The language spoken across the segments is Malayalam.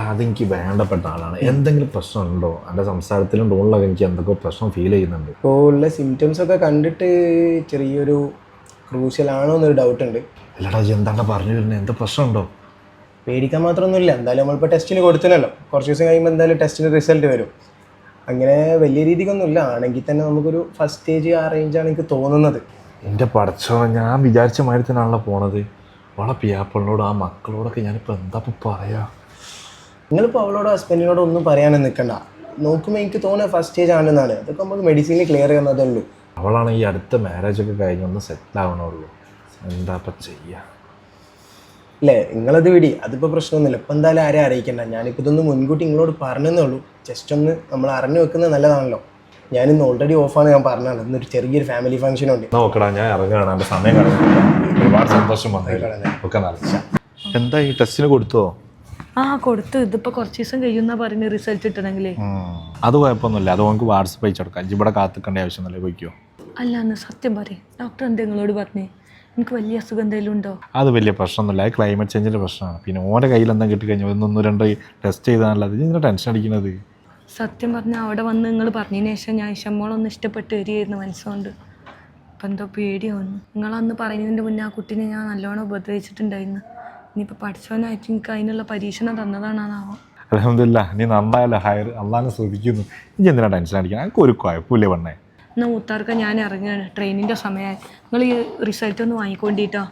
അതെനിക്ക് വേണ്ടപ്പെട്ട ആളാണ്. എന്തെങ്കിലും പ്രശ്നമുണ്ടോ? എൻ്റെ സംസാരത്തിലും ടോണിലൊക്കെ എനിക്ക് എന്തൊക്കെ പ്രശ്നം ഫീൽ ചെയ്യുന്നുണ്ട്. ഇപ്പോൾ ഉള്ള സിംറ്റംസ് ഒക്കെ കണ്ടിട്ട് ചെറിയൊരു ക്രൂഷ്യൽ ആണോ എന്നൊരു ഡൗട്ട് ഉണ്ട്. അല്ലടാ എന്താണ് പറഞ്ഞു വരുന്നത്? എന്താ പ്രശ്നമുണ്ടോ? പേടിക്കാൻ മാത്രമൊന്നുമില്ല. എന്തായാലും നമ്മളിപ്പോൾ ടെസ്റ്റിന് കൊടുത്തില്ലല്ലോ. കുറച്ച് ദിവസം കഴിയുമ്പോൾ എന്തായാലും ടെസ്റ്റിന് റിസൾട്ട് വരും. അങ്ങനെ വലിയ രീതിക്കൊന്നുമില്ല. ആണെങ്കിൽ തന്നെ നമുക്കൊരു ഫസ്റ്റ് സ്റ്റേജ് ആ റേഞ്ചാണ് എനിക്ക് തോന്നുന്നത്. എൻ്റെ പഠിച്ചോ, ഞാൻ വിചാരിച്ച മാതിരി തന്നെയാണല്ലോ പോണത്. അവളെ പിയാപ്പിളിനോട് ആ മക്കളോടൊക്കെ ഞാനിപ്പോൾ എന്താ പറയാ? നിങ്ങളിപ്പോൾ അവളോടോ ഹസ്ബൻഡിനോടോ ഒന്നും പറയാനും നിൽക്കണ്ട. നോക്കുമ്പോൾ എനിക്ക് തോന്നുന്നത് ഫസ്റ്റ് സ്റ്റേജ് ആണെന്നാണ്. അതൊക്കെ നമുക്ക് മെഡിസിനിൽ ക്ലിയർ ചെയ്യുന്നതേ ഉള്ളൂ. അവളാണ് ഈ അടുത്ത മാരേജൊക്കെ കഴിഞ്ഞൊന്ന് സെറ്റിൽ ആവണുള്ളൂ. എന്താ ഇപ്പം ചെയ്യുക അല്ലേ? നിങ്ങളത് വിടി, അതിപ്പോൾ പ്രശ്നമൊന്നുമില്ല. ഇപ്പം എന്തായാലും ആരെയും അറിയിക്കണ്ട. ഞാനിപ്പോൾ ഇതൊന്ന് മുൻകൂട്ടി നിങ്ങളോട് പറഞ്ഞതേ ഉള്ളൂ. ജസ്റ്റ് ഒന്ന് നമ്മൾ അറിഞ്ഞു വെക്കുന്നത് നല്ലതാണല്ലോ. ഞാനിന്ന് ഓൾറെഡി ഓഫാണ്, ഞാൻ പറഞ്ഞതാണ്. ഇന്നൊരു ചെറിയൊരു ഫാമിലി ഫംഗ്ഷൻ ഉണ്ട്. നോക്കടാ, ഞാൻ ഇറങ്ങുകയാണ്. എൻ്റെ സമയം കളഞ്ഞില്ല. ഒരുപാട് സന്തോഷം ഒക്കെ നല്ല. എന്താ ഈ ടെസ്റ്റിന് കൊടുത്തോ? കൊടുത്തു. ഇതിപ്പോൾ കുറച്ച് ദിവസം കഴിയുന്ന പറഞ്ഞ് റിസൾട്ട് കിട്ടണമെങ്കിലേ. അത് കുഴപ്പമൊന്നുമില്ല. അത് നമുക്ക് വാട്സപ്പ് അയച്ചെടുക്കാം. ഇവിടെ കാത്തിക്കേണ്ട ആവശ്യമൊന്നുമില്ല. പോയിക്കോ. അല്ല എന്ന് സത്യം പറയും. ഡോക്ടർ എന്താ നിങ്ങളോട് പറഞ്ഞേ? എനിക്ക് വലിയ അസുഖം എന്തെങ്കിലും ഉണ്ടോ? അത് വലിയ പ്രശ്നമൊന്നുമില്ല. അത് ക്ലൈമറ്റ് ചേഞ്ചിൻ്റെ പ്രശ്നമാണ്. പിന്നെ ഓൻ്റെ കയ്യിൽ എന്താ കിട്ടിക്കഴിഞ്ഞാൽ ഒന്നൊന്നും രണ്ടോ ടെസ്റ്റ് ചെയ്താണല്ലോ. അത് ഇങ്ങനെ ടെൻഷൻ അടിക്കുന്നത്. സത്യം പറഞ്ഞാൽ അവിടെ വന്ന് നിങ്ങൾ പറഞ്ഞതിന് ശേഷം ഞാൻ ഇഷമോളൊന്ന് ഇഷ്ടപ്പെട്ട് വരികയായിരുന്നു മനസ്സുകൊണ്ട്. ഇപ്പം എന്തോ പേടിയാവുന്നു. നിങ്ങളന്ന് പറയുന്നതിൻ്റെ മുന്നേ ആ കുട്ടീനെ ഞാൻ നല്ലോണം ഉപദ്രവിച്ചിട്ടുണ്ടായിരുന്നു. ഇനിയിപ്പോൾ പഠിച്ചവനായിട്ട് എനിക്ക് അതിനുള്ള പരീക്ഷണം തന്നതാണെന്നാവോ. അൽഹംദുലില്ലാ, നീ നന്നായല്ലോ. ഹയർ അള്ളാനെ ശ്രദ്ധിക്കുന്നു. ഇനി എന്തിനാ ടെൻഷൻ അടിക്കണം? എനിക്ക് ഒരു കുഴപ്പമില്ല പെണ്ണേ. എന്നാൽ മൂത്താർക്ക് ഞാൻ ഇറങ്ങുകയാണ്. ട്രെയിനിൻ്റെ സമയമായി. നിങ്ങൾ ഈ റിസൾട്ട് ഒന്ന് വാങ്ങിക്കൊണ്ടിട്ടോ.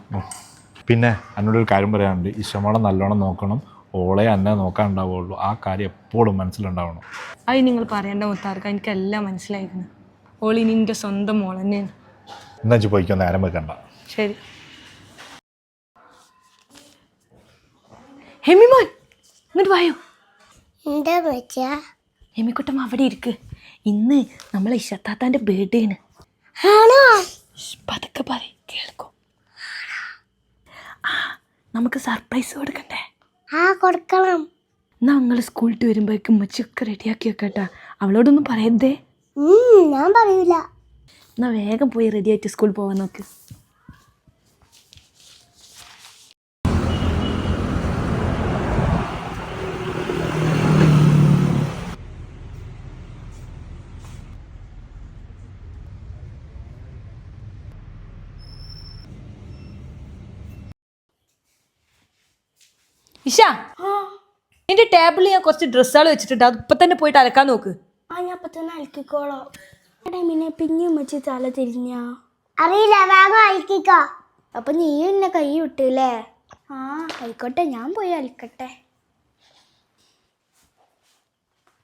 പിന്നെ എന്നോടൊരു കാര്യം പറയാനുണ്ട്. ഇഷമോളെ നല്ലോണം നോക്കണം. ഓളെ എന്നെ നോക്കാൻ ഉണ്ടാവുള്ളൂ. ആ കാര്യം എപ്പോഴും മനസ്സിലുണ്ടാവണം. അത് നിങ്ങൾ പറയേണ്ട മൂത്താർക്ക്. എനിക്കെല്ലാം മനസ്സിലായിരുന്നു. ഓളിനി എൻ്റെ സ്വന്തം മോൾ തന്നെയാണ്. എന്നാ വെച്ച് പോയിക്കോ, നേരം വെക്കണ്ട. ശരി. ഹെമിമോൻ ഇങ്ങോട്ട് വായോ. എന്താ വെച്ചാ? ഹെമിക്കുട്ടം അവിടെ ഇരിക്ക്. ഇന്ന് നമ്മളെ ഇഷത്താത്താൻ്റെ ബർത്ത്ഡേ ആണ്. ആണോ? പതുക്കെ പറയും, കേൾക്കും. നമുക്ക് സർപ്രൈസ് കൊടുക്കണ്ടേ? കൊടുക്കണം. എന്നാ നിങ്ങൾ സ്കൂളിട്ട് വരുമ്പോഴേക്കും ഉമ്മച്ചൊക്കെ റെഡിയാക്കി വെക്കട്ടാ. അവളോടൊന്നും പറയരുതേ. ഞാൻ പറയൂല. എന്നാ വേഗം പോയി റെഡിയായിട്ട് സ്കൂളിൽ പോവാൻ നോക്ക്. ഇഷ, നിന്റെ ടേബിളിൽ ഞാൻ കുറച്ച് ഡ്രസ്സുകൾ വെച്ചിട്ടുണ്ട്. അത് ഇപ്പം തന്നെ പോയിട്ട് അലക്കാൻ നോക്ക്. ഞാൻ ഇപ്പൊ തന്നെ അലക്കിക്കോളോ. ടൈമിനെ പിന്നെയും വെച്ച് തല തിരിഞ്ഞ അറിയില്ല. വേഗം അലക്കിക്കോ. അപ്പൊ നീ എന്നെ കൈ വിട്ടല്ലേ? ആയിക്കോട്ടെ, ഞാൻ പോയി അലക്കട്ടെ.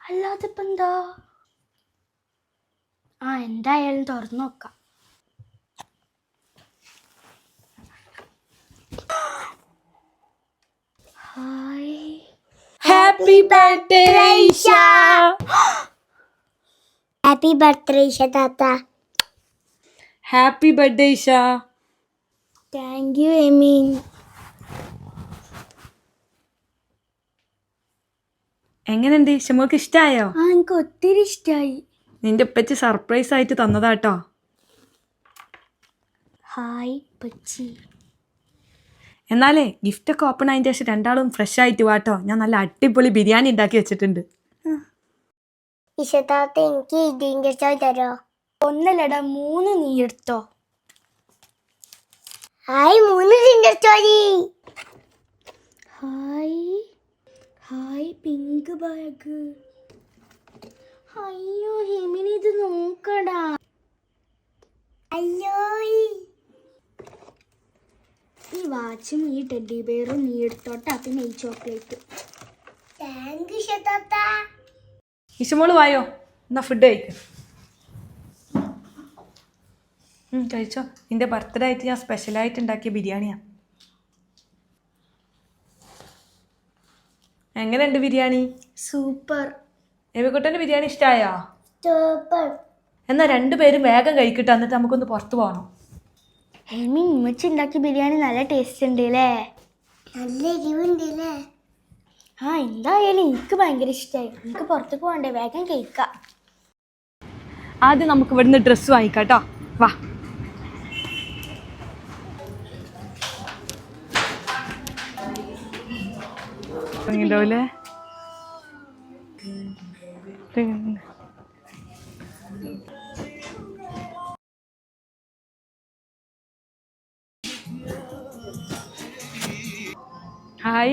അല്ലാതെ ഇപ്പൊ എന്താ? എന്തായാലും തുറന്നു നോക്കാം. Happy birthday Isha. Happy birthday Isha താത്ത. Happy birthday Isha. Thank you Emin. എങ്ങനെയുണ്ട് ഇഷമോൾക്ക്? ഇഷ്ടമായോ? എനിക്ക് ഒത്തിരി ഇഷ്ടമായി. നിന്റെ ഉപ്പച്ചി സർപ്രൈസ് ആയിട്ട് തന്നതാട്ടോ. ഹായ് പച്ചി. എന്നാലേ ഗിഫ്റ്റൊക്കെ ഓപ്പൺ ആയതിൻ്റെ ശേഷം രണ്ടാളും ഫ്രഷ് ആയിട്ട് വാട്ടോ. ഞാൻ നല്ല അടിപൊളി ബിരിയാണി ഉണ്ടാക്കി വെച്ചിട്ടുണ്ട്. ഇഷത്താത്ത എനിക്ക് ഇതിൻ്റെ തരോ? ഒന്നല്ലടാ, 3 നീ എടുത്തോ. ഹായ്, 3 ഇതിൻ്റെ ചോരി. Hi pink bag. അയ്യോ ഹെമിനി, ഇത് നോക്കടാ. അയ്യോ, ഈ വാച്ചും ഈ ടെഡി ബെയറും നീ എടുത്തോട്ടാ. പിന്നെ ഈ ചോക്ലേറ്റ്. താങ്ക് യു ഇഷത്താത്ത. ഇഷമോള് വായോ, എന്നാ ഫുഡ് കഴിക്കും. കഴിച്ചോ. നിന്റെ ബർത്ത്ഡേ ആയിട്ട് ഞാൻ സ്പെഷ്യലായിട്ട് ഉണ്ടാക്കിയ ബിരിയാണിയാണ്. എങ്ങനെയുണ്ട് ബിരിയാണി? സൂപ്പർ. എവിക്കുട്ടൻ്റെ ബിരിയാണി ഇഷ്ടമായോ? സൂപ്പർ. എന്നാൽ 2 പേരും വേഗം കഴിക്കട്ടെ, എന്നിട്ട് നമുക്കൊന്ന് പുറത്ത് പോകണം. ഹെമി, ഉമ്മച്ചി ഉണ്ടാക്കിയ ബിരിയാണി നല്ല ടേസ്റ്റ് ഉണ്ട് അല്ലേ? നല്ല എരിവുണ്ട് അല്ലേ? എന്തായാലും എനിക്ക് ഭയങ്കര ഇഷ്ടമായി. എനിക്ക് പുറത്തേക്ക് പോകണ്ടേ, വേഗം കഴിക്കാം. ആദ്യം നമുക്ക് ഇവിടുന്ന് ഡ്രസ്സ് വാങ്ങിക്കാം കേട്ടോ. വാ. ഹായ്,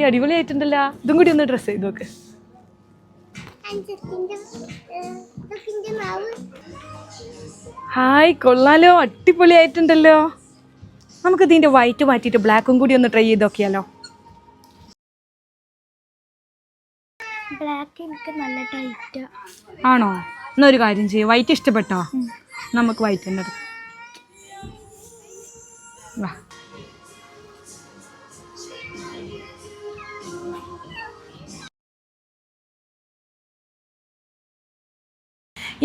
അടിപൊളിയായിട്ടുണ്ടല്ലോ. ഇതും കൂടി ഒന്ന് ഡ്രസ്സ് ചെയ്ത് നോക്ക്. ഹായ്, കൊള്ളാലോ, അടിപൊളിയായിട്ടുണ്ടല്ലോ. നമുക്ക് ഇതിന്റെ വൈറ്റ് മാറ്റിയിട്ട് ബ്ലാക്കും കൂടി ഒന്ന് ട്രൈ ചെയ്ത് നോക്കിയാലോ? ബ്ലാക്ക് എനിക്ക് നല്ല ടൈറ്റാ. ആണോ? എന്നൊരു കാര്യം ചെയ്യും, വൈറ്റ് ഇഷ്ടപ്പെട്ടോ? നമുക്ക് വൈറ്റ് തന്നെ എടുക്കാം. വാ.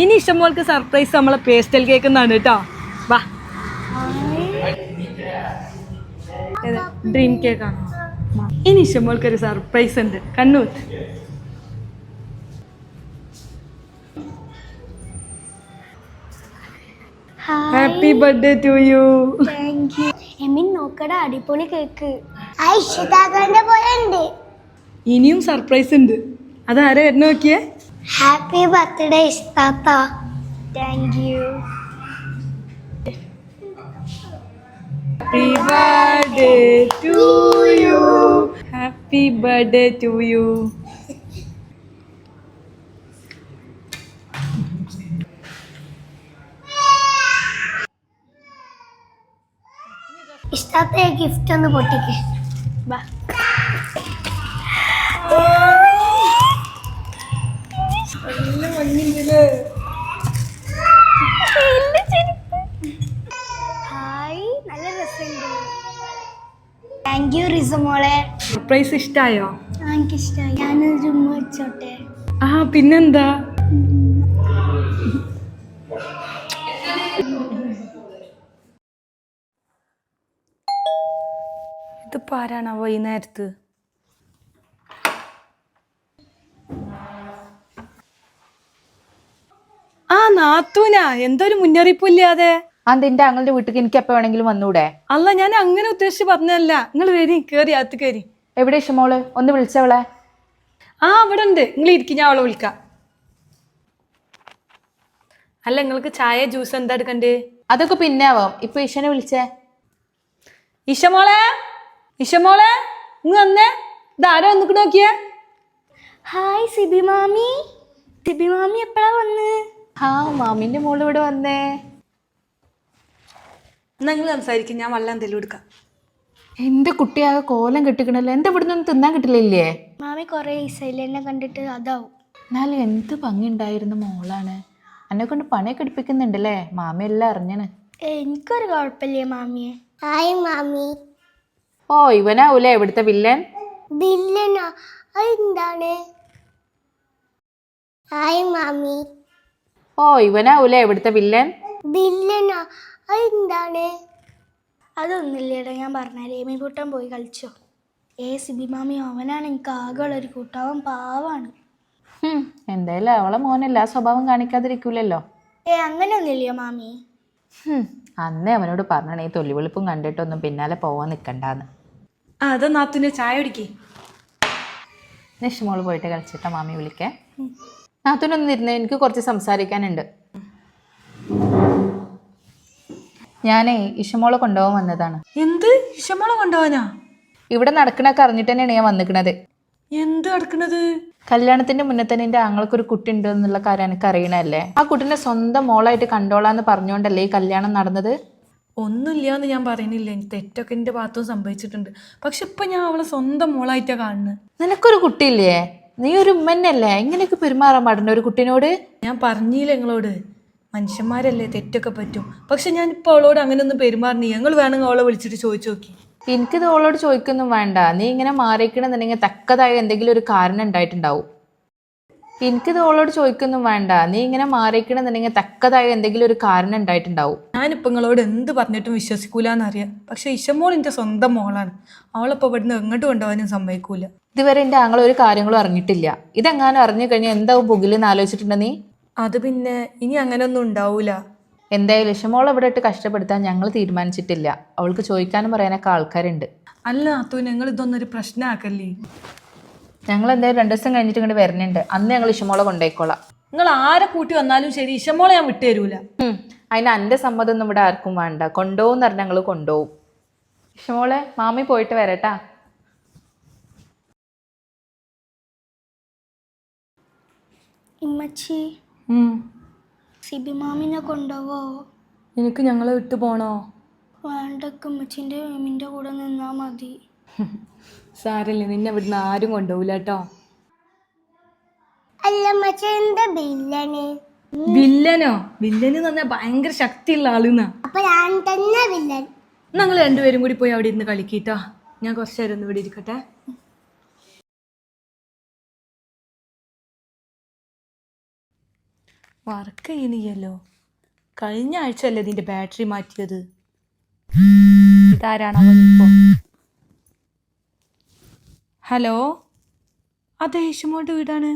ഇനി ഇഷ്ടംപോൾക്ക് സർപ്രൈസ് നമ്മളെ പേസ്റ്റൽ കേക്ക് എന്നാണ് കേട്ടോ. വാ. ഡ്രീം കേക്ക് ആണോ? ഇനി ഇഷ്ടംപോൾക്ക് ഒരു സർപ്രൈസ് ഉണ്ട്. Kannur. Happy birthday to you. Thank you. Emin നോക്കടാ, അടിപൊളി കേക്ക്. ഇനിയും സർപ്രൈസ് ഉണ്ട്. അതാരെ വരുന്ന നോക്കിയേ. ഹാപ്പി ബർത്ത്ഡേ ഇഷ്താത്ത. Thank you. Happy birthday to you. Happy birthday to you. ഇഷ്താത്ത ഗിഫ്റ്റ് ഒന്ന് പൊട്ടിക്ക്. ബാ. ഹായ്, നല്ല രസമുണ്ട്. താങ്ക് യു റിസ മോളെ. സർപ്രൈസ് ഇഷ്ടായോ? എനിക്കിഷ്ടമായി. ഞാനൊരു ഉമ്മ വെച്ചോട്ടെ? ആ, പിന്നെന്താ. ഇതിപ്പോ ആരാണാവോ ഈ നേരത്ത്? ആ, നാത്തൂനാ. എന്തൊരു മുന്നറിയിപ്പില്ലാതെ. അതെന്റെ അങ്ങളുടെ വീട്ടിൽ എനിക്ക് എപ്പോ വേണമെങ്കിലും വന്നൂടെ? അല്ല, ഞാൻ അങ്ങനെ ഉദ്ദേശിച്ച് പറഞ്ഞല്ല. നിങ്ങൾ വരി, കേറി അകത്ത് കയറി. എവിടെ ഇഷ്ടമോള്? ഒന്ന് വിളിച്ചവളെ. ആ, അവിടെ ഉണ്ട്. നിങ്ങൾ ഇരിക്കും, ഞാൻ അവളെ വിളിക്കാം. അല്ല, നിങ്ങൾക്ക് ചായ ജ്യൂസ് എന്താ എടുക്കണ്ടേ? അതൊക്കെ പിന്നെ ആവാം. ഇപ്പൊ ഈശനെ വിളിച്ചേ. ഇഷമോളെ, ഇഷമോളെ, ഇങ്ങ് വന്നേ. ഇതാരോ ഒന്നിക്ക് നോക്കിയേ. ഹായ് സിബി മാമി. സിബി മാമി എപ്പോഴാ വന്ന്? ആ, മാമിന്റെ മോള് ഇവിടെ വന്നേ. നിങ്ങൾ സംസാരിക്കും, ഞാൻ വെള്ളം എന്തെങ്കിലും എടുക്കാം. എന്റെ കുട്ടിയാകെ കോലം കെട്ടിക്കണല്ലോ. എന്താ ഇവിടെ നിന്ന് തിന്നാൻ കിട്ടില്ലേ? മാമി കൊറേ ഈസയില് എന്നെ കണ്ടിട്ട് അതാവും. എന്നാലും എന്ത് ഭംഗിണ്ടായിരുന്ന മോളാണ്. എന്നെ കൊണ്ട് പണിയൊക്കെ എടുപ്പിക്കുന്നുണ്ടല്ലേ. മാമി എല്ലാം അറിഞ്ഞാണ്. എനിക്കൊരു കുഴപ്പമില്ലേ മാമിയെ. ഹായ് മാമി. ഓ, ഇവനാവൂലേ ഇവിടുത്തെ വില്ലൻ? വില്ലനോ? അതെന്താണ്? ഹായ് മാമി. ഓ, ഇവനാവൂലേ ഇവിടുത്തെ വില്ലൻ? വില്ലനോ? അതെന്താണ്? അതൊന്നുമില്ലേടാ, ഞാൻ പറഞ്ഞാലേ. ഏമി കൂട്ടാൻ പോയി കളിച്ചോ. സിബി മാമി, അവനാണ് എനിക്ക് ആകെയുള്ളൊരു കൂട്ടം. അവൻ പാവാണ്. എന്തായാലും അവളെ മോനല്ല ആ സ്വഭാവം കാണിക്കാതിരിക്കൂലല്ലോ. അങ്ങനെയൊന്നുമില്ല മാമി. അന്നേ അവനോട് പറഞ്ഞാണ് ഈ തൊലിവെളുപ്പും കണ്ടിട്ടൊന്നും പിന്നാലെ പോവാൻ നിൽക്കണ്ടാന്ന്. അതാ നാത്തൂനെ ചായ കുടിക്കേ. നിഷ്മോള് പോയിട്ട് കളിച്ചിട്ടാ മാമി വിളിക്കേ. നാത്തൂനൊന്നും ഇരുന്നേ, എനിക്ക് കുറച്ച് സംസാരിക്കാനുണ്ട്. ഞാനേ ഇഷമോളെ കൊണ്ടുപോകാൻ വന്നതാണ്. എന്ത്? ഇഷമോളെ കൊണ്ടുപോവാനാ? ഇവിടെ നടക്കണൊക്കെ അറിഞ്ഞിട്ട് തന്നെയാണ് ഞാൻ വന്നിക്കണത്. എന്ത് നടക്കണത്? കല്യാണത്തിന്റെ മുന്നേ തന്നെ എൻ്റെ ആങ്ങൾക്കൊരു കുട്ടി ഉണ്ട് എന്നുള്ള കാര്യം എനിക്ക് അറിയണല്ലേ. ആ കുട്ടീനെ സ്വന്തം മോളായിട്ട് കണ്ടോളാന്ന് പറഞ്ഞുകൊണ്ടല്ലേ ഈ കല്യാണം നടന്നത്. ഒന്നുമില്ലാന്ന് ഞാൻ പറയുന്നില്ല. എനിക്ക് തെറ്റൊക്കെ എൻ്റെ ഭാഗത്തും സംഭവിച്ചിട്ടുണ്ട്. പക്ഷെ ഇപ്പൊ ഞാൻ അവളെ സ്വന്തം മോളായിട്ടാ കാണുന്നത്. നിനക്കൊരു കുട്ടിയില്ലേ? നീ ഒരു ഉമ്മന്നല്ലേ? ഇങ്ങനെയൊക്കെ പെരുമാറാൻ പാടുന്ന ഒരു കുട്ടീനോട്? ഞാൻ പറഞ്ഞില്ല നിങ്ങളോട്, മനുഷ്യന്മാരല്ലേ, തെറ്റൊക്കെ പറ്റും. പക്ഷെ ഞാൻ ഇപ്പൊ അവളോട് അങ്ങനെയൊന്നും പെരുമാറുന്നില്ല. ഞങ്ങൾ വേണമെങ്കിൽ അവളെ വിളിച്ചിട്ട് ചോദിച്ചു നോക്കി. എനിക്കിത് അവളോട് ചോദിക്കൊന്നും വേണ്ട. നീ ഇങ്ങനെ മാറിക്കണമെന്നുണ്ടെങ്കിൽ തക്കതായ എന്തെങ്കിലും ഒരു കാരണം ഉണ്ടായിട്ടുണ്ടാവും. എനിക്കിത് അവളോട് ചോദിക്കൊന്നും വേണ്ട. നീ ഇങ്ങനെ മാറിക്കണമെന്നുണ്ടെങ്കിൽ തക്കതായ എന്തെങ്കിലും ഒരു കാരണം ഉണ്ടായിട്ടുണ്ടാവും. ഞാനിപ്പോൾ നിങ്ങളോട് എന്ത് പറഞ്ഞിട്ടും വിശ്വസിക്കൂലെന്നറിയാം. പക്ഷെ ഇഷമോൾ എൻ്റെ സ്വന്തം മോളാണ്. അവളിപ്പോൾ ഇവിടുന്ന് എങ്ങോട്ട് കൊണ്ടുപോകാനും സമ്മതിക്കൂല. ഇതുവരെ എൻ്റെ ആങ്ങൾ ഒരു കാര്യങ്ങളും അറിഞ്ഞിട്ടില്ല. ഇതെങ്ങാനും അറിഞ്ഞു കഴിഞ്ഞാൽ എന്താവും പുകിലെന്ന് ആലോചിച്ചിട്ടുണ്ടോ നീ? അത് പിന്നെ ഇനി അങ്ങനെയൊന്നും ഉണ്ടാവൂല. എന്തായാലും ഇഷമോളെ ഇവിടെ ഇട്ട് കഷ്ടപ്പെടുത്താൻ ഞങ്ങൾ തീരുമാനിച്ചിട്ടില്ല. അവൾക്ക് ചോദിക്കാനും പറയാനൊക്കെ ആൾക്കാരുണ്ട്. അല്ല നാത്തു, ഞങ്ങൾ ഇതൊന്നൊരു പ്രശ്നമാക്കല്ലേ. ഞങ്ങൾ എന്തായാലും 2 ദിവസം കഴിഞ്ഞിട്ട് ഇങ്ങോട്ട് വരുന്നുണ്ട്. അന്ന് ഞങ്ങൾ ഇഷമോളെ കൊണ്ടുപോയിക്കോളാം. നിങ്ങൾ ആരെ കൂട്ടി വന്നാലും ശരി ഇഷമോളെ ഞാൻ വിട്ടുതരൂല. അതിന് എൻ്റെ സമ്മതമൊന്നും ഇവിടെ ആർക്കും വേണ്ട. കൊണ്ടുപോകുന്ന പറഞ്ഞാൽ ഞങ്ങൾ കൊണ്ടുപോകും. ഇഷമോളെ മാമി പോയിട്ട് വരട്ടാ. ഇമ്മച്ചി സിബി മാമിനെ കൊണ്ടുപോവോ? നിനക്ക് ഞങ്ങളെ വിട്ടു പോണോ? വേണ്ടക്ക് ഉമ്മച്ചിൻ്റെ എമിൻ്റെ കൂടെ നിന്നാ മതി. സാരല്ലേ, നിന്നെ ഇവിടുന്ന് ആരും കൊണ്ടുപോകില്ല കേട്ടോ. അല്ല മച്ചി എന്താ ബില്ലന്? വില്ലനോ? വില്ലന് എന്ന് പറഞ്ഞാൽ ഭയങ്കര ശക്തിയുള്ള ആളെന്നാ. അപ്പൊ ഞാൻ തന്നെ വില്ലൻ. ഞങ്ങൾ രണ്ടുപേരും കൂടി പോയി അവിടെ ഇരുന്ന് കളിക്കിട്ടോ. ഞാൻ കുറച്ച് നേരം ഒന്ന് ഇവിടെ ഇരിക്കട്ടെ. വർക്ക് ചെയ്യണില്ലല്ലോ. കഴിഞ്ഞ ആഴ്ച അല്ലേ ഇതിന്റെ ബാറ്ററി മാറ്റിയത്. ഇതാരാണ് അവൻ ഇപ്പോ? ഹലോ, അതെ ഈശമോളുടെ വീടാണ്.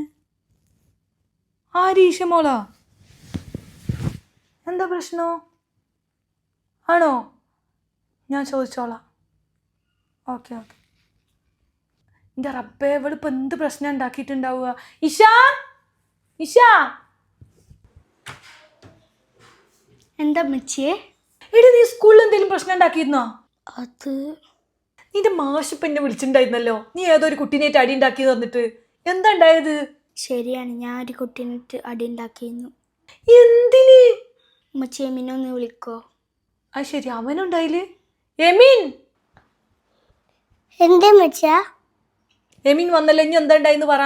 ആര്? ഈശമോളാ? എന്താ പ്രശ്നോ? ആണോ? ഞാൻ ചോദിച്ചോളാം. Okay okay. എൻ്റെ റബ്ബേ, ഇവളിപ്പോൾ എന്ത് പ്രശ്നം ഉണ്ടാക്കിയിട്ടുണ്ടാവുക? ഇഷ, ഇഷ, എന്താ മച്ചിയെ? എടി നീ സ്കൂളിൽ എന്തെങ്കിലും പ്രശ്നം ഉണ്ടാക്കിയിരുന്നോ? അത് നിന്റെ മാഷിപ്പ് എന്നെ വിളിച്ചിട്ടുണ്ടായിരുന്നല്ലോ. നീ ഏതോ ഒരു കുട്ടീനായിട്ട് അടി ഉണ്ടാക്കി തന്നിട്ട് എന്താ ഉണ്ടായത്? ശരിയാണ്, ഞാൻ ഒരു കുട്ടീനിട്ട് അടി ഉണ്ടാക്കിയിരുന്നു. എന്തിന്? മച്ചി എമിനെ ഒന്ന് വിളിക്കോ? ആ ശരി, അവനുണ്ടായില്. എമീൻ, എന്താ മച്ച? എമീൻ വന്നല്ലോ. ഇനി എന്താ ഉണ്ടായിന്ന് പറ.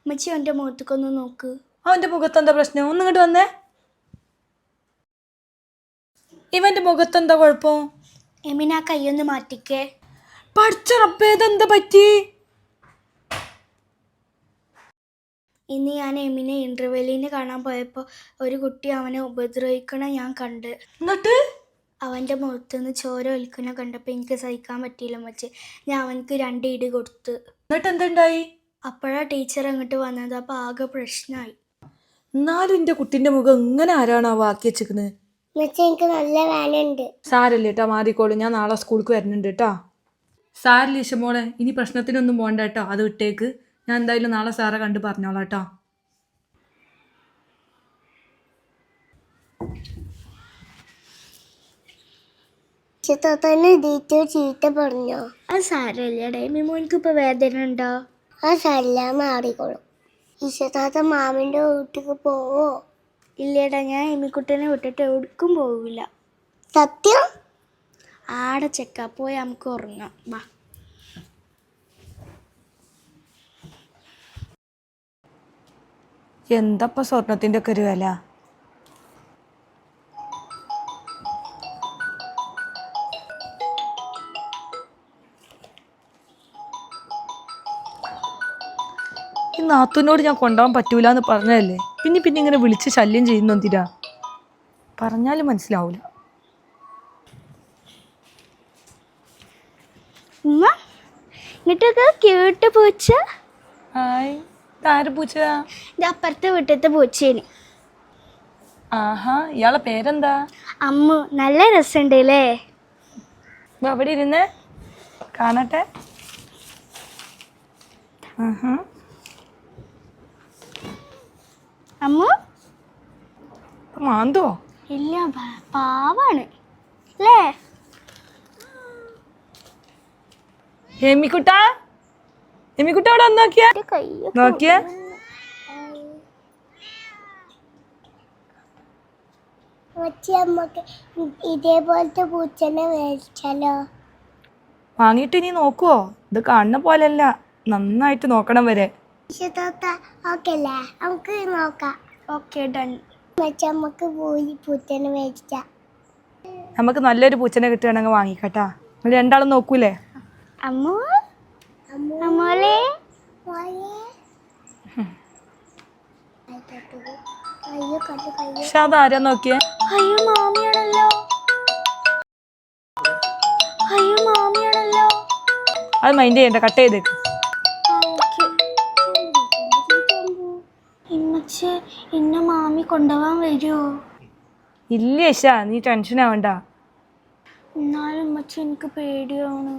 മച്ചി അവൻ്റെ മുഖത്തേക്കൊന്ന് നോക്ക്. അവന്റെ മുഖത്ത് എന്താ പ്രശ്നം? ഒന്നും ഇങ്ങോട്ട് വന്നേ. ഇവന്റെ മുഖത്ത് എന്താ കുഴപ്പം? എമിൻ ആ കൈയൊന്ന് മാറ്റിക്കേ. പഠിച്ച റബ്ബേ, ഇതെന്താ പറ്റി? ഇന്ന് ഞാൻ എമിനെ ഇന്റർവെല്ലിന് കാണാൻ പോയപ്പോൾ ഒരു കുട്ടി അവനെ ഉപദ്രവിക്കണ ഞാൻ കണ്ട്. എന്നിട്ട് അവൻ്റെ മുഖത്തുനിന്ന് ചോര ഒലിക്കണ കണ്ടപ്പോൾ എനിക്ക് സഹിക്കാൻ പറ്റിയില്ല മച്ചി. ഞാൻ അവനക്ക് 2 ഇടി കൊടുത്ത്. എന്നിട്ട് എന്തുണ്ടായി? അപ്പോഴാ ടീച്ചർ അങ്ങോട്ട് വന്നത്. അപ്പോൾ ആകെ പ്രശ്നമായി. എന്നാലും എന്റെ കുട്ടിന്റെ മുഖം ഇങ്ങനെ ആരാണോ ആക്കി വെച്ചിരിക്കുന്നത്? എനിക്ക് നല്ല വേനുണ്ട്. സാരല്ല കേട്ടോ, മാറിക്കോളൂ. ഞാൻ നാളെ സ്കൂൾക്ക് വരുന്നുണ്ട് കേട്ടോ. സാരില്ല ഇഷമോളെ, ഇനി പ്രശ്നത്തിനൊന്നും പോകണ്ട കേട്ടോ. അത് വിട്ടേക്ക്. ഞാൻ എന്തായാലും നാളെ സാറെ കണ്ട് പറഞ്ഞോളാം കേട്ടോ. ചീത്ത പറഞ്ഞോ? അത് സാരല്ല. ഡൈമി മോനിക്ക് ഇപ്പൊ വേദന ഉണ്ടോ? അത് സാരില്ല, മാറിക്കോളും. ഈശത്താത്ത മാമിന്റെ വീട്ടിക്ക് പോവോ? ഇല്ലേടാ, ഞാൻ എമിക്കുട്ടനെ വിട്ടിട്ട് എവിടേക്കും പോവില്ല. സത്യം? ആടെ ചെക്ക പോയി നമുക്ക് ഉറങ്ങാം. വാ. എന്തപ്പ സ്വർണത്തിന്റെ ഒക്കെ ഒരു വില? ഈ നാത്തൂനോട് ഞാൻ കൊണ്ടുപോകാൻ പറ്റൂല എന്ന് പറഞ്ഞതല്ലേ. പിന്നെ ഇങ്ങനെ വിളിച്ച് ശല്യം ചെയ്യുന്നു എന്തിനാ? പറഞ്ഞാലും മനസ്സിലാവൂല. ഇങ്ങോട്ടൊക്കെ ക്യൂട്ട് പൂച്ച. ഹായ്, ആര് പൂച്ച? ഇത് അപ്പുറത്തെ വീട്ടിലത്തെ പൂച്ചേന്. ആഹാ, ഇയാളെ പേരെന്താ? അമ്മു. നല്ല രസമുണ്ട് അല്ലേ? അവിടെ ഇരുന്ന് കാണട്ടെ. അമ്മു മാന്തോ? ഇല്ല, പാവാണ് അല്ലേ? എമ്മിക്കുട്ട, എമ്മിക്കുട്ട അവിടെ വന്ന് നോക്കിയാ? നോക്കിയാ? ഇതേപോലത്തെ പൂച്ചനെ മേടിച്ചാലോ? വാങ്ങിയിട്ട് ഇനി നോക്കുവോ? ഇത് കാണുന്ന പോലെയല്ല, നന്നായിട്ട് നോക്കണം വരെ. നമുക്ക് നോക്കാം. Okay, done. നമുക്ക് പോയി പൂച്ചനെ മേടിച്ച. നമുക്ക് നല്ലൊരു പൂച്ചനെ കിട്ടുകയാണെങ്കിൽ വാങ്ങിക്കട്ടാ. നിങ്ങൾ രണ്ടാളും നോക്കൂലേ? അമ്മു, അമ്മോളെ. പക്ഷെ അതാരാ നോക്കിയേ? അയ്യോ മാമിയാണല്ലോ. അയ്യോ മാമിയാണല്ലോ. അത് മൈൻഡ് ചെയ്യണ്ട, കട്ട് ചെയ്തേക്ക്. ഇമ്മച്ചി, ഇന്ന മാമി കൊണ്ടുപോകാൻ വരുമോ? ഇല്ല ഇഷ, നീ ടെൻഷൻ ആവണ്ട. എന്നാലും ഇമ്മച്ചി എനിക്ക് പേടിയാണ്.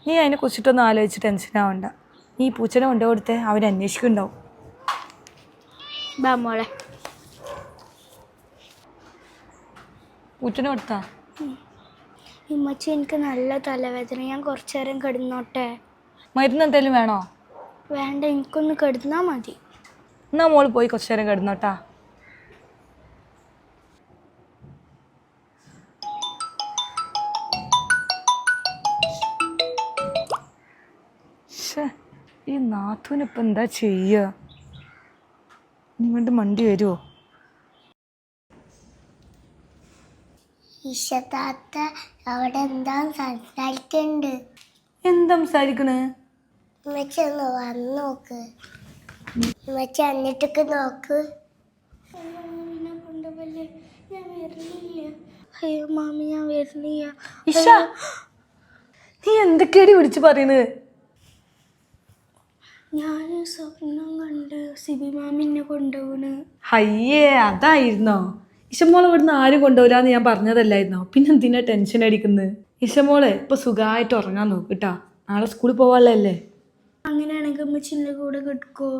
നീ അതിനെ കുറിച്ചിട്ടൊന്നും ആലോചിച്ച് ടെൻഷൻ ആവണ്ട. നീ ഈ പൂച്ചനെ കൊണ്ടുകൊടുത്തേ അവരന്വേഷിക്കുന്നുണ്ടാവും. ബാ മോളെ. പൂച്ചനെ കൊടുത്താ? ഇമ്മച്ചി എനിക്ക് നല്ല തലവേദന, ഞാൻ കുറച്ചു നേരം കിടന്നോട്ടെ? മരുന്ന് എന്തെങ്കിലും വേണോ? വേണ്ട, എനിക്കൊന്ന് കിടന്നാൽ മതി. എന്നാ മോള് പോയി കുറച്ചു നേരം കിടന്നോട്ടാ. ഈ നാത്തൂനിപ്പം എന്താ ചെയ്യുക? ഇങ്ങോട്ട് മണ്ടി വരുമോ? ഇഷത്താത്ത അവിടെ എന്താ സംസാരിക്കുന്നുണ്ട്? എന്താ സംസാരിക്കണേ? ഉമ്മച്ചി ഒന്ന് വന്ന് നോക്ക്. ഉമ്മച്ചി എന്നിട്ടൊക്കെ നോക്ക്. അയ്യോ മാമി, ഞാൻ വരുന്നില്ല. ഇഷ, നീ എന്തൊക്കെയാടി വിളിച്ചു പറയുന്നത്? ഞാൻ സ്വപ്നം കണ്ട് സിബി മാമിനെ കൊണ്ടുപോണ്. അയ്യേ, അതായിരുന്നോ? ഇഷമോളെ ഇവിടുന്ന് ആരും കൊണ്ടുപോരാന്ന് ഞാൻ പറഞ്ഞതല്ലായിരുന്നോ? പിന്നെ എന്തിനാ ടെൻഷൻ അടിക്കുന്നത്? ഇഷമോളെ ഇപ്പൊ സുഖമായിട്ട് ഉറങ്ങാൻ നോക്കിട്ടാ, നാളെ സ്കൂളിൽ പോവാനുള്ളതല്ലേ. അങ്ങനെയാണെങ്കിൽ ഉമ്മച്ചിൻ്റെ കൂടെ കിടക്കോ?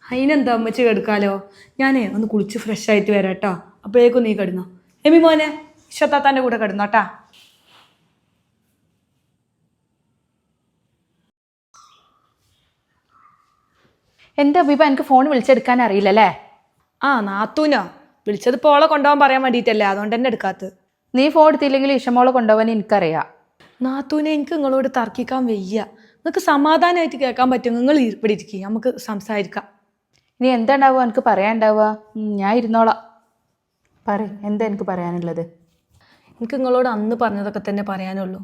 അതിനെന്താ അമ്മച്ചി കിടക്കാലോ. ഞാനേ ഒന്ന് കുളിച്ച് ഫ്രഷ് ആയിട്ട് വരാം കേട്ടോ. അപ്പോഴേക്കും നീ കിടന്നോ. എമി മോനെ, ഇഷത്താത്താൻ്റെ കൂടെ കിടന്നോട്ടാ. എൻ്റെ അഭിപ്രായം എനിക്ക് ഫോൺ വിളിച്ചെടുക്കാൻ അറിയില്ലല്ലേ? ആ നാത്തൂനോ? വിളിച്ചത് പോളെ കൊണ്ടുപോകാൻ പറയാൻ വേണ്ടിയിട്ടല്ലേ, അതുകൊണ്ട് തന്നെ എടുക്കാത്തത്. നീ ഫോൺ എടുത്തില്ലെങ്കിൽ ഇഷമോളെ കൊണ്ടുപോകാൻ എനിക്കറിയാം. നാത്തൂനെ, എനിക്ക് നിങ്ങളോട് തർക്കിക്കാൻ വയ്യ. നിങ്ങൾക്ക് സമാധാനമായിട്ട് കേൾക്കാൻ പറ്റും. നിങ്ങൾ ഇവിടെ ഇരിക്കുക, നമുക്ക് സംസാരിക്കാം. ഇനി എന്താ ഉണ്ടാവുക എനിക്ക് പറയാനുണ്ടാവുക? ഞാൻ ഇരുന്നോളാം. എന്താ എനിക്ക് പറയാനുള്ളത്? എനിക്ക് നിങ്ങളോട് അന്ന് പറഞ്ഞതൊക്കെ തന്നെ പറയാനുള്ളൂ.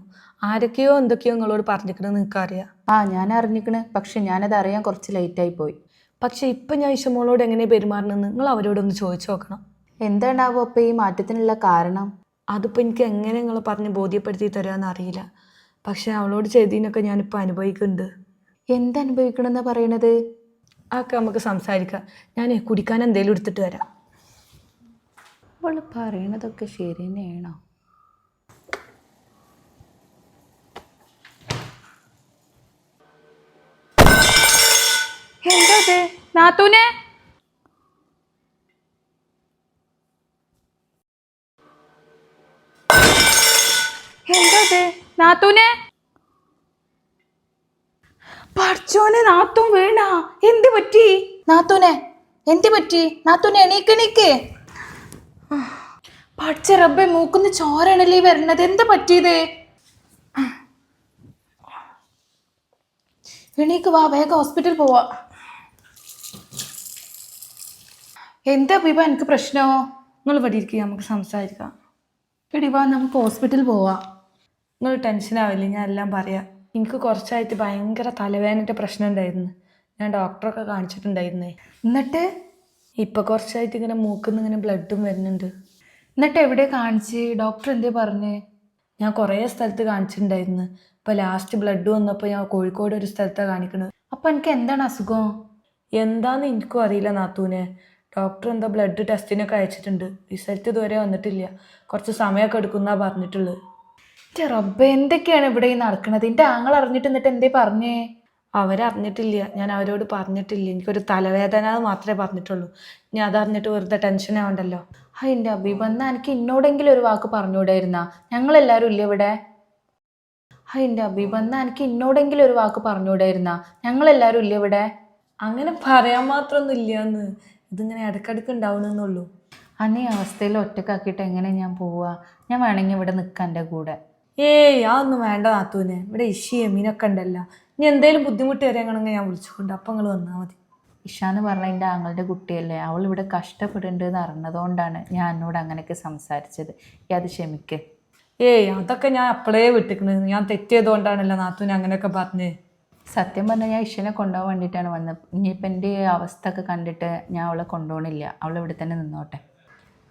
ആരൊക്കെയോ എന്തൊക്കെയോ നിങ്ങളോട് പറഞ്ഞിരിക്കണമെന്ന് നിങ്ങൾക്കറിയാം. ഞാൻ അറിഞ്ഞിക്കണ്, പക്ഷെ ഞാനത് അറിയാൻ കുറച്ച് ലേറ്റായി പോയി. പക്ഷെ ഇപ്പം ഞാൻ ഇഷമോളോട് എങ്ങനെ പെരുമാറണമെന്ന് നിങ്ങൾ അവരോടൊന്ന് ചോദിച്ചു നോക്കണം. എന്താ ഉണ്ടാവുക അപ്പം ഈ മാറ്റത്തിനുള്ള കാരണം? അതിപ്പോൾ എനിക്ക് എങ്ങനെ നിങ്ങൾ പറഞ്ഞ് ബോധ്യപ്പെടുത്തി തരാമെന്ന് അറിയില്ല. പക്ഷെ അവളോട് ചെയ്തതിനൊക്കെ ഞാനിപ്പോൾ അനുഭവിക്കുന്നുണ്ട്. എന്തനുഭവിക്കണമെന്നാ പറയണത്? അതൊക്കെ നമുക്ക് സംസാരിക്കാം. ഞാൻ കുടിക്കാൻ എന്തെങ്കിലും എടുത്തിട്ട് വരാം. അവൾ പറയണതൊക്കെ ശരി തന്നെയാണോ? എന്താ നാത്തൂനെ? എന്താ നാത്തൂനെ? പഠിച്ചോനെ, നാത്തൂൻ വീണ? എന്ത് പറ്റി നാത്തൂനെ? എന്ത് പറ്റി നാത്തൂനെ? എണീക്ക്. പഠിച്ച റബ്ബെ, മൂക്കുന്ന് ചോരണല്ലേ വരണത്. എന്താ പറ്റിയത്? എണീക്ക് വാ, വേഗം ഹോസ്പിറ്റൽ പോവാ. എന്താ ബീബ എനിക്ക് പ്രശ്നമോ? നിങ്ങൾ ഇവിടെ ഇരിക്കുക, നമുക്ക് സംസാരിക്കാം. എടി വാ, നമുക്ക് ഹോസ്പിറ്റൽ പോവാ. നിങ്ങൾ ടെൻഷനാവില്ലേ, ഞാൻ എല്ലാം പറയാം. എനിക്ക് കുറച്ചായിട്ട് ഭയങ്കര തലവേദനയുടെ പ്രശ്നം ഉണ്ടായിരുന്നു. ഞാൻ ഡോക്ടറൊക്കെ കാണിച്ചിട്ടുണ്ടായിരുന്നേ. എന്നിട്ട് ഇപ്പം കുറച്ചായിട്ട് ഇങ്ങനെ മൂക്കിന്ന് ഇങ്ങനെ ബ്ലഡും വരുന്നുണ്ട്. എന്നിട്ട് എവിടെ കാണിച്ച്? ഡോക്ടർ എന്തേ പറഞ്ഞേ? ഞാൻ കുറേ സ്ഥലത്ത് കാണിച്ചിട്ടുണ്ടായിരുന്നു. ഇപ്പോൾ ലാസ്റ്റ് ബ്ലഡ് വന്നപ്പോൾ ഞാൻ കോഴിക്കോട് ഒരു സ്ഥലത്താണ് കാണിക്കുന്നത്. അപ്പം എനിക്ക് എന്താണ് അസുഖം? എന്താണെന്ന് എനിക്കും അറിയില്ല നാത്തൂനെ. ഡോക്ടർ എന്താ ബ്ലഡ് ടെസ്റ്റിനൊക്കെ അയച്ചിട്ടുണ്ട്. റിസൾട്ട് ഇതുവരെ വന്നിട്ടില്ല. കുറച്ച് സമയമൊക്കെ എടുക്കുന്നാണ് പറഞ്ഞിട്ടുള്ളത്. എൻ്റെ റബ്ബേ, എന്തൊക്കെയാണ് ഇവിടെ ഈ നടക്കണത്? എൻ്റെ ആങ്ങൾ അറിഞ്ഞിട്ട് എന്നിട്ട് എന്തേ പറഞ്ഞേ? അവരറിഞ്ഞിട്ടില്ല, ഞാൻ അവരോട് പറഞ്ഞിട്ടില്ല. എനിക്കൊരു തലവേദന മാത്രമേ പറഞ്ഞിട്ടുള്ളൂ. ഇനി അതറിഞ്ഞിട്ട് വെറുതെ ടെൻഷൻ ആവണ്ടല്ലോ. എൻ്റെ അബീബ, എന്നാൽ എനിക്ക് എന്നോടെങ്കിലും ഒരു വാക്ക് പറഞ്ഞുകൂടായിരുന്നാ? ഞങ്ങളെല്ലാവരും ഇല്ല ഇവിടെ. എൻ്റെ അബീബ, എന്നാൽ എനിക്ക് എന്നോടെങ്കിലും ഒരു വാക്ക് പറഞ്ഞുകൂടായിരുന്നാ? ഞങ്ങളെല്ലാവരും ഇല്ല ഇവിടെ. അങ്ങനെ പറയാൻ മാത്രമൊന്നും ഇല്ലയെന്ന്. ഇതിങ്ങനെ ഇടയ്ക്കിടയ്ക്ക് ഉണ്ടാവണമെന്നുള്ളൂ. അന്നീ അവസ്ഥയിൽ ഒറ്റക്കാക്കിയിട്ട് എങ്ങനെ ഞാൻ പോവുക? ഞാൻ വേണമെങ്കിൽ ഇവിടെ നിൽക്കാം എൻ്റെ കൂടെ. ഏയ്, അതൊന്നും വേണ്ട നാത്തൂനെ. ഇവിടെ ഇഷി എമീനൊക്കെ ഉണ്ടല്ലോ. ഇനി എന്തെങ്കിലും ബുദ്ധിമുട്ട് വരെയാണെങ്കിൽ ഞാൻ വിളിച്ചുകൊണ്ട് അപ്പം നിങ്ങൾ വന്നാൽ മതി. ഇഷ എന്ന് പറഞ്ഞാൽ എൻ്റെ ആങ്ങളുടെ കുട്ടിയല്ലേ, അവൾ ഇവിടെ കഷ്ടപ്പെടുന്നുണ്ടെന്ന് അറിഞ്ഞതുകൊണ്ടാണ് ഞാൻ എന്നോട് അങ്ങനെയൊക്കെ സംസാരിച്ചത്. അത് ക്ഷമിക്ക്. ഏയ്, അതൊക്കെ ഞാൻ അപ്പോഴേ വിട്ടിക്കണത്. ഞാൻ തെറ്റിയതുകൊണ്ടാണല്ലോ നാത്തൂനെ അങ്ങനെയൊക്കെ പറഞ്ഞ്. സത്യം പറഞ്ഞാൽ ഞാൻ ഇഷനെ കൊണ്ടുപോകാൻ വേണ്ടിയിട്ടാണ് വന്നത്. ഇനിയിപ്പോൾ എൻ്റെ അവസ്ഥ ഒക്കെ കണ്ടിട്ട് ഞാൻ അവളെ കൊണ്ടുപോകണില്ല. അവൾ ഇവിടെ തന്നെ നിന്നോട്ടെ.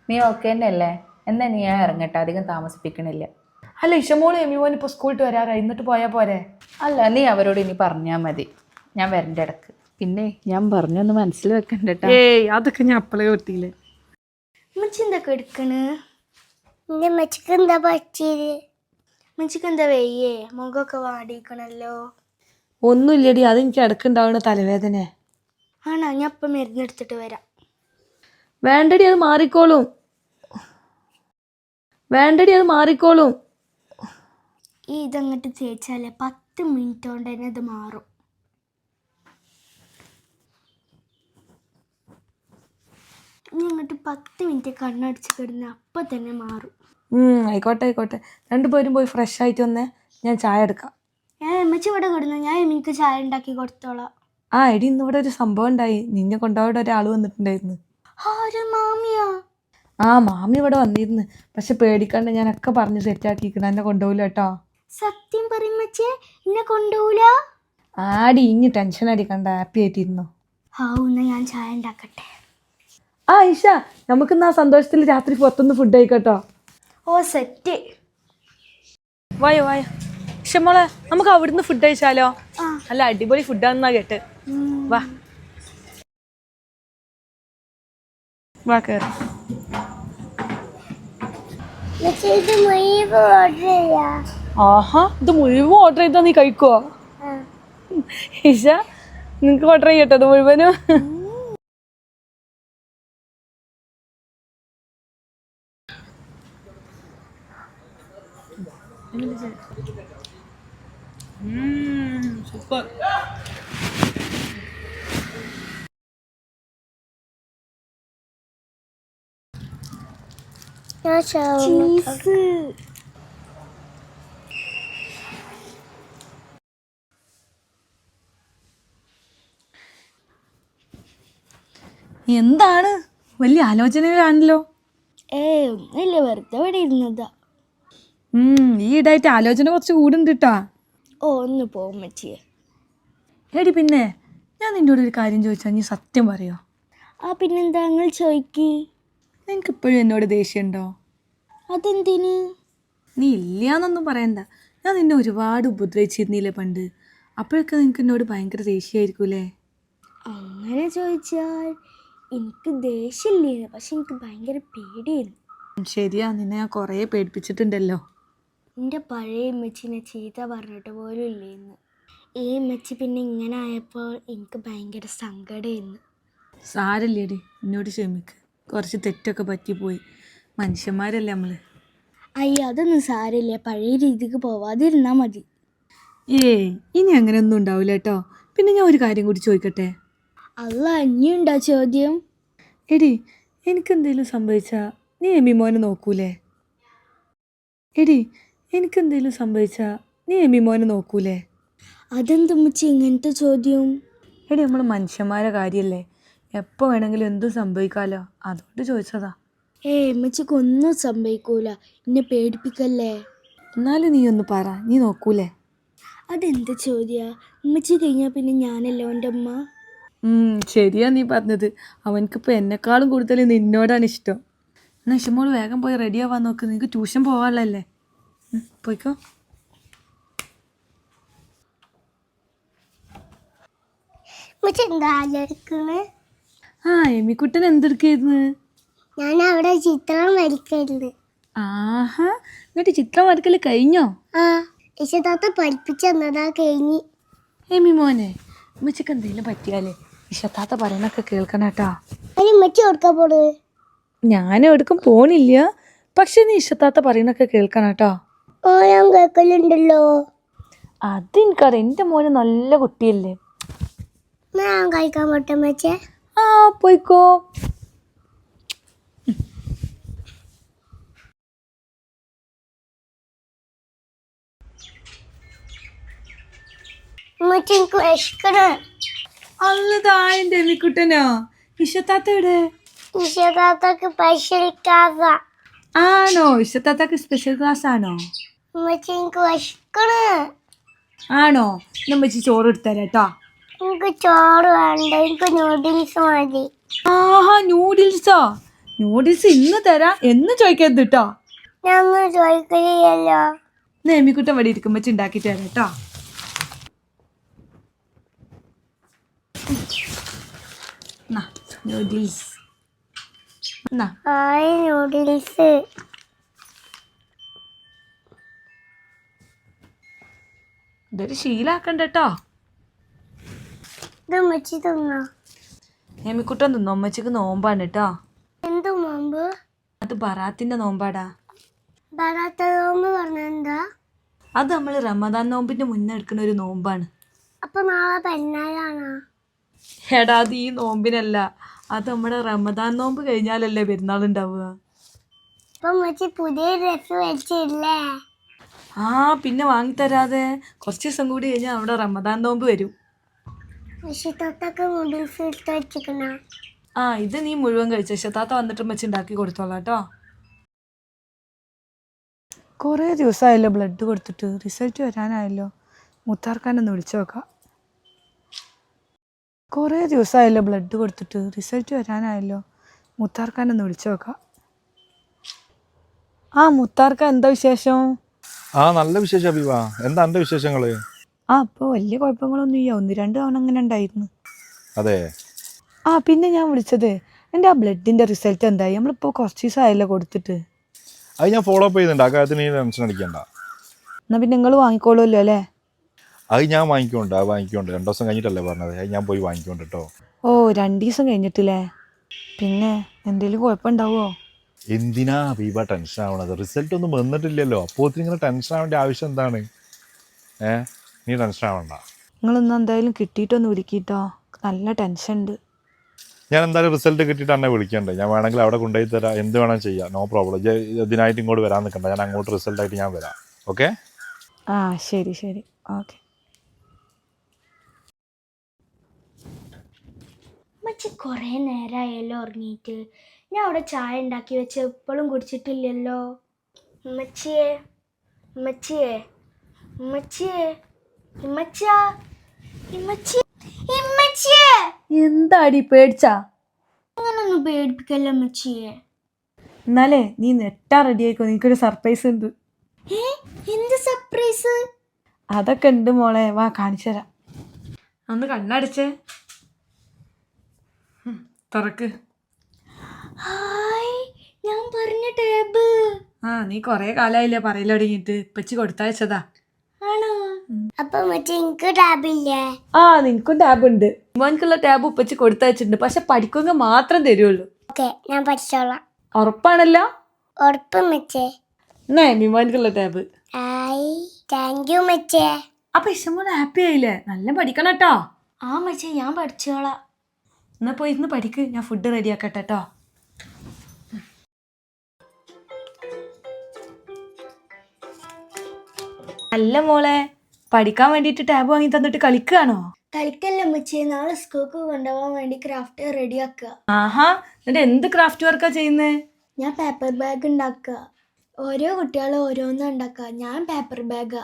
നീ ഓക്കെ തന്നെ അല്ലേ? എന്നാൽ നീ ഞാൻ ഇറങ്ങട്ടെ, അധികം താമസിപ്പിക്കണില്ല. അല്ല, ഇഷമോളും എമിമോൻ ഇപ്പോൾ സ്കൂളിട്ട് വരാറായി, എന്നിട്ട് പോയാൽ പോരെ? അല്ല, നീ അവരോട് ഇനി പറഞ്ഞാൽ മതി, ഞാൻ വരണ്ട ഇടക്ക്. പിന്നെ ഞാൻ പറഞ്ഞൊന്ന് മനസ്സിൽ വെക്കണ്ട കേട്ടോ. ഏയ്, അതൊക്കെ ഞാൻ അപ്പോഴേ വിട്ടില്ലേ. ഉമ്മച്ചി എന്തൊക്കെ എടുക്കണ്? എൻ്റെ ഉമ്മച്ചിക്ക് എന്താ പറ്റിയത്? ഉമ്മച്ചിക്ക് എന്താ വെയ്യേ? മുഖമൊക്കെ വാടിക്കണല്ലോ. ഒന്നുമില്ലടി, അതെനിക്ക് ഇടക്കുണ്ടാവുന്ന തലവേദന. ആണോ? ഞാൻ അപ്പം മരുന്നെടുത്തിട്ട് വരാം. വേണ്ടടി, അത് മാറിക്കോളും. വേണ്ടടി, അത് മാറിക്കോളും. ഈ ഇതങ്ങോട്ട് തേച്ചാലേ 10 മിനിറ്റ് കൊണ്ട് തന്നെ ഇത് മാറും. ഇനി അങ്ങോട്ട് 10 മിനിറ്റ് കണ്ണടിച്ച് കിടന്ന് അപ്പം തന്നെ മാറും. ആയിക്കോട്ടെ ആയിക്കോട്ടെ, രണ്ടുപേരും പോയി ഫ്രഷ് ആയിട്ട് വന്നേ, ഞാൻ ചായ എടുക്കാം. എമ്മച്ചി ഇവിടെ കിടന്നു, ഞാൻ എമ്മിക്ക് ചായ ഉണ്ടാക്കി കൊടുത്തോളാം. ആ എടി, ഇന്ന് ഇവിടെ ഒരു സംഭവം ഉണ്ടായി. നിന്നെ കൊണ്ടുപോയിട്ട് ഒരാൾ വന്നിട്ടുണ്ടായിരുന്നു. ആര്? മാമിയാ? ആ മാമി ഇവിടെ വന്നിരുന്നു. പക്ഷെ പേടിക്കണ്ട, ഞാനൊക്കെ പറഞ്ഞ് സെറ്റാക്കിക്കണം, എന്നെ കൊണ്ടുപോകില്ല കേട്ടോ. സത്യം പറയുമ്പച്ചേ എന്നെ കൊണ്ടുപോല? ആടി, ഇനി ടെൻഷൻ അടിക്കണ്ട, ഹാപ്പി ആയിട്ടിരുന്നു. എന്നാ ഞാൻ ചായ ഉണ്ടാക്കട്ടെ. ആ ഇഷ, നമുക്കിന്ന് ആ സന്തോഷത്തിൽ രാത്രി പുറത്തുനിന്ന് ഫുഡ് കഴിക്കട്ടോ. ഓ സെറ്റ്. വായോ വായോ. ഇഷമോളെ, നമുക്ക് അവിടുന്ന് ഫുഡ് കഴിച്ചാലോ? നല്ല അടിപൊളി ഫുഡാണെന്നാ കേട്ട്. വാ വാ കേറി. ആഹാ, ഇത് മുഴുവൻ ഓർഡർ ചെയ്താ നീ കഴിക്കുവോ? ഇഷ, നിനക്ക് ഓർഡർ ചെയ്യട്ടോ ഇത് മുഴുവനും? സൂപ്പർ. എന്താണ് വലിയ ആലോചനയിലാണല്ലോ? ഒന്നുമില്ല, വെറുതെ ഇവിടെ ഇരുന്നതാ. ഈ ഇടായിട്ട് ആലോചന കുറച്ച് കൂടുണ്ട് കേട്ടാ. ഒന്ന് പോകും മച്ചിയെ. എടി പിന്നെ, ഞാൻ നിന്നോട് ഒരു കാര്യം ചോദിച്ചാൽ നീ സത്യം പറയോ? പിന്നെന്താ നിങ്ങൾ ചോദിക്കി. നിനക്ക് ഇപ്പോഴും എന്നോട് ദേഷ്യമുണ്ടോ? അതെന്തിന്? നീ ഇല്ലയെന്നൊന്നും പറയണ്ട. ഞാൻ നിന്നെ ഒരുപാട് ഉപദ്രവിച്ചിരുന്നില്ലേ പണ്ട്? അപ്പോഴൊക്കെ നിനക്ക് എന്നോട് ഭയങ്കര ദേഷ്യമായിരിക്കൂലേ? അങ്ങനെ ചോദിച്ചാൽ എനിക്ക് ദേഷ്യമില്ല, പക്ഷെ എനിക്ക് ഭയങ്കര പേടിയായിരുന്നു. ശരിയാ, നിന്നെ ഞാൻ കുറേ പേടിപ്പിച്ചിട്ടുണ്ടല്ലോ. എൻ്റെ പഴയ അമ്മച്ചിനെ ചീത്ത പറഞ്ഞിട്ട് പോലും ഇല്ലേന്ന്. ഈ അമ്മച്ചി പിന്നെ ഇങ്ങനെ ആയപ്പോൾ എനിക്ക് ഭയങ്കര സങ്കടമായിരുന്നു. സാരല്ലേടി, എന്നോട് ക്ഷമിക്ക്. കുറച്ച് തെറ്റൊക്കെ പറ്റിപ്പോയി. മനുഷ്യന്മാരല്ലേ നമ്മൾ. അയ്യോ, അതൊന്നും സാരമില്ല, പഴയ രീതിക്ക് പോവാതിരുന്നാൽ മതി. ഇനി അങ്ങനെയൊന്നും ഉണ്ടാവില്ല കേട്ടോ. പിന്നെ ഞാൻ ഒരു കാര്യം കൂടി ചോദിക്കട്ടെ? അല്ല, ഇനിയുണ്ടോ ചോദ്യം? എടി, എനിക്കെന്തേലും സംഭവിച്ചാൽ നീ എമിമോനെ നോക്കൂലേ? എടി, എനിക്കെന്തേലും സംഭവിച്ചാൽ നീ എമിമോനെ നോക്കൂലേ? അതെന്തമ്മച്ചി ഇങ്ങനത്തെ ചോദ്യം? എടി, നമ്മൾ മനുഷ്യന്മാരെ കാര്യമല്ലേ, എപ്പോൾ വേണമെങ്കിലും എന്തും സംഭവിക്കാമല്ലോ, അതുകൊണ്ട് ചോദിച്ചതാ. അമ്മച്ചിക്ക് ഒന്നും സംഭവിക്കൂല, എന്നെ പേടിപ്പിക്കല്ലേ. എന്നാലും നീ ഒന്ന് പറ, നീ നോക്കൂലേ? അതെന്ത് ചോദ്യ? അമ്മച്ചി കഴിഞ്ഞാൽ പിന്നെ ഞാനല്ലോ എൻ്റെ അമ്മ. ശരിയാ നീ പറഞ്ഞത്. അവനക്കിപ്പോൾ എന്നെക്കാളും കൂടുതൽ നിന്നോടാണ് ഇഷ്ടം. എന്നാൽ ഇഷ്ടമോള് വേഗം പോയി റെഡി ആവാൻ നോക്ക്, നിനക്ക് ട്യൂഷൻ പോകാനുള്ളതല്ലേ. പോയിക്കോ. എമ്മിക്കുട്ടൻ എന്തെടുക്കായിരുന്നു? ഞാൻ അവിടെ ചിത്രം വരയ്ക്കായിരുന്നു. ആഹാ, എന്നിട്ട് ചിത്രം വരക്കൽ കഴിഞ്ഞോ? ഇഷത്താത്ത പഠിപ്പിച്ചെന്നതാ കഴിഞ്ഞ്. എമ്മി മോനെ, ഉമ്മച്ചിക്ക് എന്തെങ്കിലും പറ്റിയാലേ ഇഷത്താത്ത പറയണൊക്കെ കേൾക്കണം കേട്ടാ. ഉമ്മച്ചി കൊടുക്കാൻ പോണ്? ഞാൻ എവിടേക്കും പോണില്ല, പക്ഷെ നീ ഇഷത്താത്ത പറയണൊക്കെ കേൾക്കണം കേട്ടോ. ഞാൻ കേൾക്കലുണ്ടല്ലോ. അതെനിക്കറിയാം, എൻ്റെ മോന് നല്ല കുട്ടിയല്ലേ. ഞാൻ കഴിക്കാൻ പറ്റേ ഉമ്മച്ചേ? പോയിക്കോ. അല്ലതായെന്റെ എമ്മിക്കുട്ടനോ? ഇഷത്താത്ത എവിടെ? ഇഷത്താത്തക്ക് സ്പെഷ്യൽ ക്ലാസ് ആണോ? ഇഷത്താത്തക്ക് സ്പെഷ്യൽ ക്ലാസ് ആണോ? ആണോ? നമ്മച്ചി ചോറ് എടുത്തരാട്ടോ. എനിക്ക് ചോറ് വേണ്ട, എനിക്ക് നൂഡിൽസ് മതി. ആഹാ, നൂഡിൽസോ? നൂഡിൽസ് ഇന്ന് തരാം, എന്ന് ചോദിക്കരുത് കേട്ടോ. ഞങ്ങൾ ചോദിക്കില്ലല്ലോ. എമ്മിക്കുട്ടൻ വടി ഇരിക്കും, വെച്ച് ഉണ്ടാക്കിട്ട് തരാം കേട്ടോ. Noodles noodles. ഇതൊരു ശീലാക്കണ്ട കേട്ടോ. ഇത് ഉമ്മച്ചി തിന്നോ? ഹേമിക്കുട്ടൻ തിന്നോ? അമ്മച്ചിക്ക് നോമ്പാണ് കേട്ടോ. എന്ത് നോമ്പ്? അത് ബറാത്തിന്റെ നോമ്പാടാ. ബറാത്ത നോമ്പ് പറഞ്ഞെന്താ? അത് നമ്മൾ റമദാൻ നോമ്പിന്റെ മുന്നേ എടുക്കുന്ന ഒരു നോമ്പാണ്. അപ്പൊ നാളെ പെരുന്നാളാണോ? എടാ അത് ഈ നോമ്പിനല്ല, അത് നമ്മുടെ റമദാൻ നോമ്പ് കഴിഞ്ഞാലല്ലേ പെരുന്നാൾ ഉണ്ടാവുക. അപ്പൊ ഉമ്മച്ചി പുതിയ ഡ്രസ് വെച്ചില്ലേ? ആ പിന്നെ വാങ്ങിത്തരാതെ. കുറച്ച് ദിവസം കൂടി കഴിഞ്ഞാൽ അവിടെ റമദാൻ നോമ്പ് വരും. പക്ഷെ തൊട്ടൊക്കെ നൂഡിൽസ് എടുത്ത് വെച്ചിക്കണ. ആ ഇത് നീ മുഴുവൻ കഴിച്ച ശതാത്ത വന്നിട്ട് വെച്ച് ഉണ്ടാക്കി കൊടുത്തോളാം കേട്ടോ. കുറേ ദിവസമായല്ലോ ബ്ലഡ് കൊടുത്തിട്ട്, റിസൾട്ട് വരാനായല്ലോ. മുത്താർക്കാനൊന്ന് വിളിച്ചു നോക്കാം. കുറേ ദിവസമായല്ലോ ബ്ലഡ് കൊടുത്തിട്ട്, റിസൾട്ട് വരാനായല്ലോ. മുത്താർക്കാനൊന്ന് വിളിച്ചു നോക്കാം. ആ മുത്താർക്ക എന്താ വിശേഷം? ആ നല്ല വിശേഷം അബീബ. എന്താ എൻ്റെ വിശേഷങ്ങൾ? ആ അപ്പോൾ വലിയ കുഴപ്പങ്ങളൊന്നും ഇല്ല, 1-2 തവണ അങ്ങനെ ഉണ്ടായിരുന്നു. അതെ. ആ പിന്നെ ഞാൻ വിളിച്ചത്, എൻ്റെ ആ ബ്ലഡിൻ്റെ റിസൾട്ട് എന്തായി? നമ്മളിപ്പോൾ കുറച്ച് ദിവസമായല്ലോ കൊടുത്തിട്ട്. അത് ഞാൻ ഫോളോ അപ്പ് ചെയ്യുന്നുണ്ട്, ആ കാര്യത്തിന് നീ ടെൻഷൻ അടിക്കണ്ട. എന്നാൽ പിന്നെ നിങ്ങൾ വാങ്ങിക്കോളുമല്ലോ അല്ലേ? അത് ഞാൻ വാങ്ങിക്കൊണ്ട് 2 ദിവസം കഴിഞ്ഞിട്ടല്ലേ പറഞ്ഞത്, അത് ഞാൻ പോയി വാങ്ങിക്കൊണ്ട് കേട്ടോ. ഓ 2 ദിവസം കഴിഞ്ഞിട്ടില്ലേ? പിന്നെ എന്തെങ്കിലും കുഴപ്പമുണ്ടാവുമോ? എന്തിനാ അബീബ ടെൻഷൻ ആവണത്? റിസൾട്ട് ഒന്നും വന്നിട്ടില്ലല്ലോ, അപ്പോൾ ഇങ്ങനെ ടെൻഷൻ ആവേണ്ട ആവശ്യം എന്താണ്? നീ ടെൻഷൻ ആവണ്ട. നിങ്ങളിന്ന് എന്തായാലും കിട്ടിയിട്ടൊന്ന് വിളിക്കിട്ടോ, നല്ല ടെൻഷൻ ഉണ്ട്. ഞാൻ എന്തായാലും റിസൾട്ട് കിട്ടിയിട്ട് എന്നെ വിളിക്കണ്ടേ? ഞാൻ വേണമെങ്കിൽ അവിടെ കൊണ്ടുപോയി തരാം, എന്ത് വേണമെങ്കിൽ ചെയ്യാം, നോ പ്രോബ്ലം. ഇതിനായിട്ട് ഇങ്ങോട്ട് വരാൻ നിൽക്കണ്ട, ഞാൻ അങ്ങോട്ട് റിസൾട്ടായിട്ട് ഞാൻ വരാം. ഓക്കെ? ആ ശരി ശരി ഓക്കെ. ഉമ്മച്ചി കുറേ നേരമായല്ലോ ഉറങ്ങിയിട്ട്. ഞാൻ അവിടെ ചായ ഉണ്ടാക്കി വെച്ച് എപ്പോഴും കുടിച്ചിട്ടില്ലല്ലോ. ഉമ്മച്ചിയെ ഉമ്മച്ചിയെ ഉമ്മച്ചിയെ ഉമ്മച്ചാ ഉമ്മച്ചി ഉമ്മച്ചിയെ. എന്താടി പേടിച്ചാ? അങ്ങനൊന്നും പേടിപ്പിക്കല്ല ഉമ്മച്ചിയെ. എന്നാലേ നീ നെട്ടാ റെഡി ആയിക്കോ, നിനക്കൊരു സർപ്രൈസ് ഉണ്ട്. എന്ത് സർപ്രൈസ്? അതൊക്കെ ഉണ്ട് മോളെ, വാ കാണിച്ചു തരാം. ഒന്ന് കണ്ണടച്ചേ, തുറക്ക്. ഹായ്, ഞാൻ പറഞ്ഞ ടേബ്. ആ നീ കുറേ കാലമായില്ലേ പറയല് തുടങ്ങിയിട്ട്, ഇപ്പച്ചി കൊടുത്തയച്ചതാ. ആണോ? അപ്പൊ ഉമ്മച്ചി എനിക്ക് ടാബില്ലേ? ആ നിനക്കും ടാബ് ഉണ്ട്. മോൻക്കുള്ള ടാബ് ഉപ്പച്ചി കൊടുത്തയച്ചിട്ടുണ്ട്, പക്ഷെ പഠിക്കുമെങ്കിൽ മാത്രം തരുള്ളൂ. ഓക്കെ, ഞാൻ പഠിച്ചോളാം. ഉറപ്പാണല്ലോ? ഉറപ്പ് ഉമ്മച്ചേ. എന്നാ മിമോൻക്കുള്ള ടാബ്. ഹായ്, താങ്ക് യു ഉമ്മച്ചേ. അപ്പൊ ഇഷ്ടംപോലെ ഹാപ്പി ആയില്ലേ? നല്ല പഠിക്കണം കേട്ടോ. ആ ഉമ്മച്ചേ, ഞാൻ പഠിച്ചോളാം. എന്നാ പോയി ഇരുന്ന് പഠിക്ക്, ഞാൻ ഫുഡ് റെഡിയാക്കട്ടെ കേട്ടോ. അല്ല മോളെ, പഠിക്കാൻ വേണ്ടിയിട്ട് ടാബ് വാങ്ങി തന്നിട്ട് കളിക്കുകയാണോ? കളിക്കല്ല ഉമ്മച്ചേ, നാളെ സ്കൂൾക്ക് കൊണ്ടുപോകാൻ വേണ്ടി ക്രാഫ്റ്റ് റെഡിയാക്കുക. ആഹാ, എന്നിട്ട് എന്ത് ക്രാഫ്റ്റ് വർക്കാ ചെയ്യുന്നേ? ഞാൻ പേപ്പർ ബാഗ് ഉണ്ടാക്കുക. ഓരോ കുട്ടികളും ഓരോന്നും ഉണ്ടാക്കുക, ഞാൻ പേപ്പർ ബാഗാ.